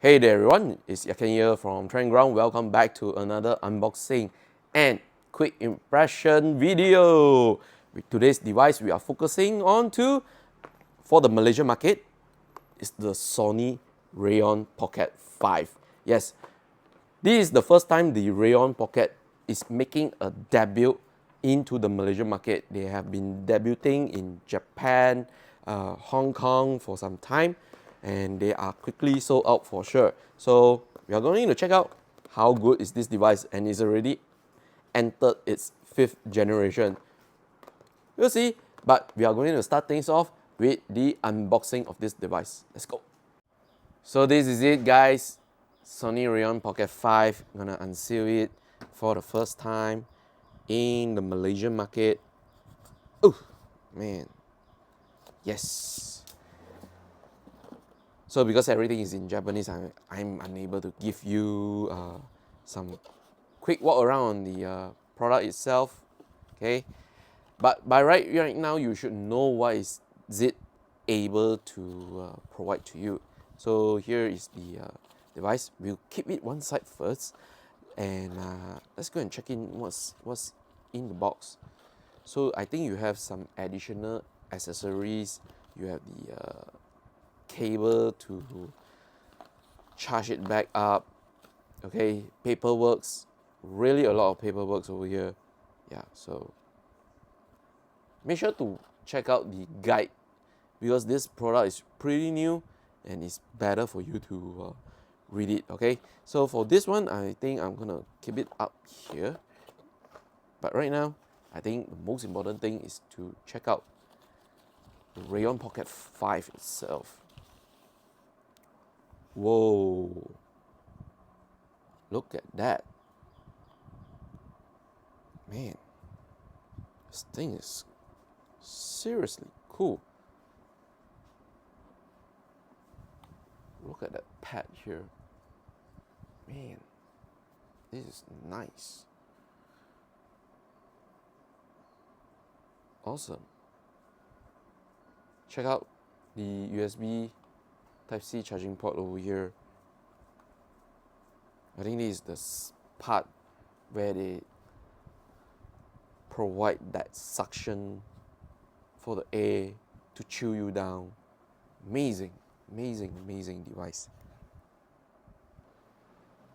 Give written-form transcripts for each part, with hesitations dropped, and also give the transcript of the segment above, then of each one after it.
Hey there everyone, it's Yat Kean here from Trend Ground. Welcome back to another unboxing and quick impression video. With today's device, we are focusing on for the Malaysia market, is the Sony Reon Pocket 5. Yes, this is the first time the Reon Pocket is making a debut into the Malaysian market. They have been debuting in Japan, Hong Kong for some time, and they are quickly sold out for sure. So we are going to check out how good is this device, and it's already entered its 5th generation. We'll see, but we are going to start things off with the unboxing of this device. Let's go. So this is it, guys. Sony Reon Pocket 5. I'm gonna unseal it for the first time in the Malaysian market. Oh man, yes. So because everything is in Japanese, I'm unable to give you some quick walk around on the product itself. Okay, but by right now you should know what is it able to provide to you. So here is the device. We'll keep it one side first, and let's go and check in what's in the box. So I think you have some additional accessories. You have the cable to charge it back up. Okay, paperworks, really a lot of paperworks over here. Yeah, so make sure to check out the guide, because this product is pretty new and it's better for you to read it. Okay, so for this one, I think I'm gonna keep it up here, but right now I think the most important thing is to check out the Reon Pocket 5 itself. Whoa, look at that, man, this thing is seriously cool. Look at that pad here, man, this is nice. Awesome. Check out the USB Type-C charging port over here. I think this is the part where they provide that suction for the air to chill you down. Amazing, amazing, amazing device.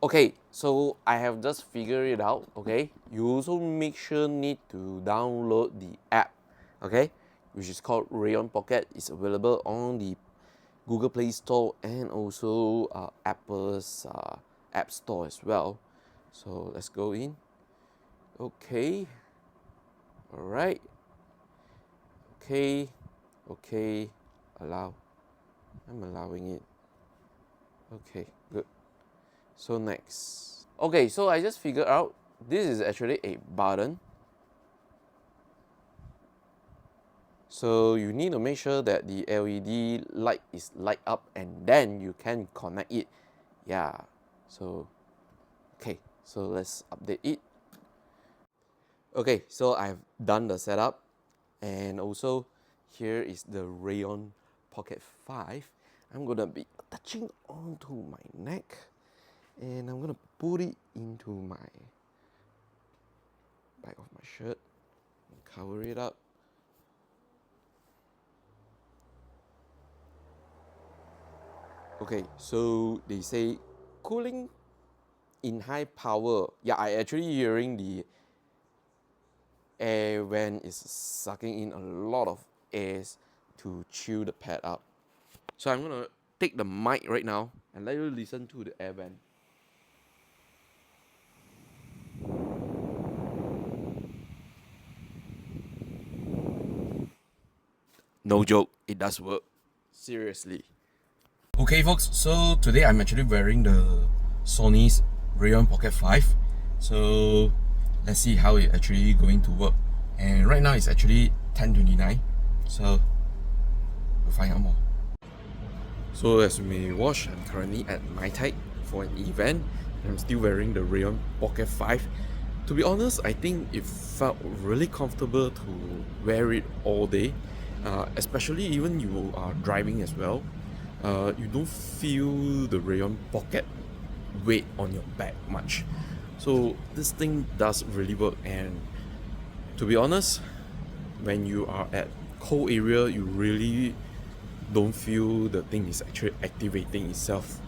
Okay, so I have just figured it out. Okay, you also make sure need to download the app, okay, which is called Reon Pocket. It's available on the Google Play Store and also Apple's App Store as well. So let's go in. Okay, all right. Okay, allow. I'm allowing it. Okay, good. So next. Okay, so I just figured out this is actually a button. So you need to make sure that the LED light is light up, and then you can connect it. Yeah, so okay, so let's update it. Okay, so I've done the setup, and also here is the Reon Pocket 5. I'm gonna be attaching onto my neck, and I'm gonna put it into my back of my shirt and cover it up. Okay, so they say cooling in high power. Yeah, I actually hearing the air vent is sucking in a lot of airs to chill the pad up. So I'm gonna take the mic right now and let you listen to the air vent. No joke, it does work. Seriously. Okay folks, so today I'm actually wearing the Sony's Reon Pocket 5. So let's see how it actually going to work. And right now it's actually 10:29. So we'll find out more. So as you may watch, I'm currently at my tech for an event. I'm still wearing the Reon Pocket 5. To be honest, I think it felt really comfortable to wear it all day, especially even you are driving as well. you don't feel the Reon Pocket weight on your back much. So this thing does really work, and to be honest, when you are at cold area, you really don't feel the thing is actually activating itself,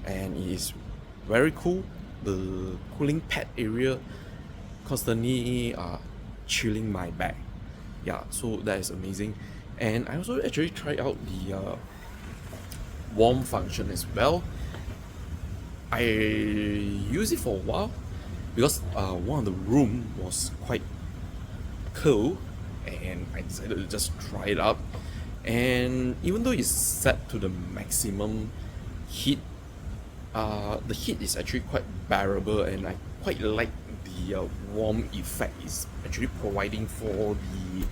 and it is very cool. The cooling pad area constantly chilling my back. Yeah, so that is amazing. And I also actually tried out the warm function as well. I used it for a while because one of the room was quite cold, and I decided to just try it out. And even though it's set to the maximum heat, the heat is actually quite bearable, and I quite like the warm effect it's actually providing for the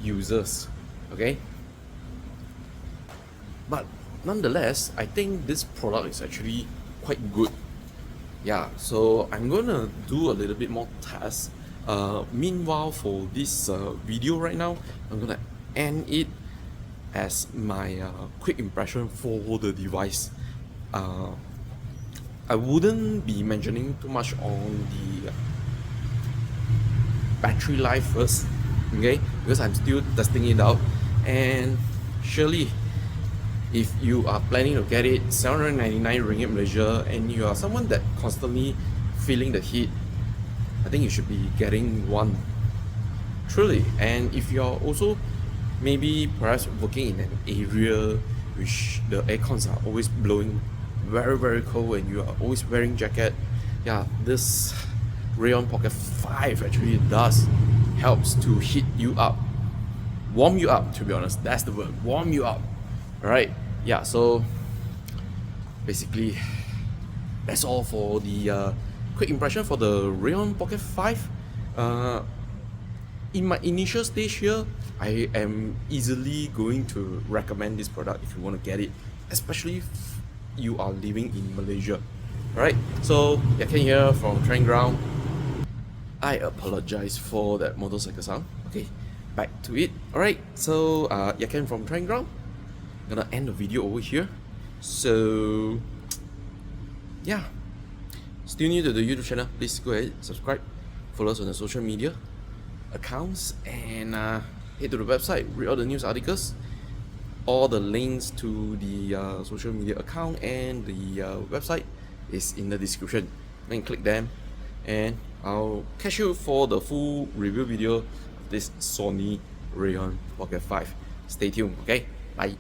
users. Okay, but nonetheless, I think this product is actually quite good. Yeah, so I'm gonna do a little bit more tests. Meanwhile, for this video right now, I'm gonna end it as my quick impression for the device. I wouldn't be mentioning too much on the battery life first, okay? Because I'm still testing it out, and surely, if you are planning to get it, 799 ringgit Malaysia, and you are someone that constantly feeling the heat, I think you should be getting one. Truly. And if you're also maybe perhaps working in an area which the aircons are always blowing very cold, and you are always wearing jacket, yeah, this Reon Pocket 5 actually does helps to heat you up, warm you up, to be honest. That's the word, warm you up. Alright, yeah, so basically that's all for the quick impression for the Reon Pocket 5. In my initial stage here, I am easily going to recommend this product if you want to get it, especially if you are living in Malaysia. Alright, so Yat Kean here from Trend Ground. I apologize for that motorcycle sound. Okay, back to it. Alright, so Yat Kean from Trend Ground. Gonna end the video over here. So yeah, still new to the YouTube channel, please go ahead, subscribe, follow us on the social media accounts, and head to the website, read all the news articles. All the links to the social media account and the website is in the description. Then click them, and I'll catch you for the full review video of this Sony Reon Pocket 5. Stay tuned, okay? Bye.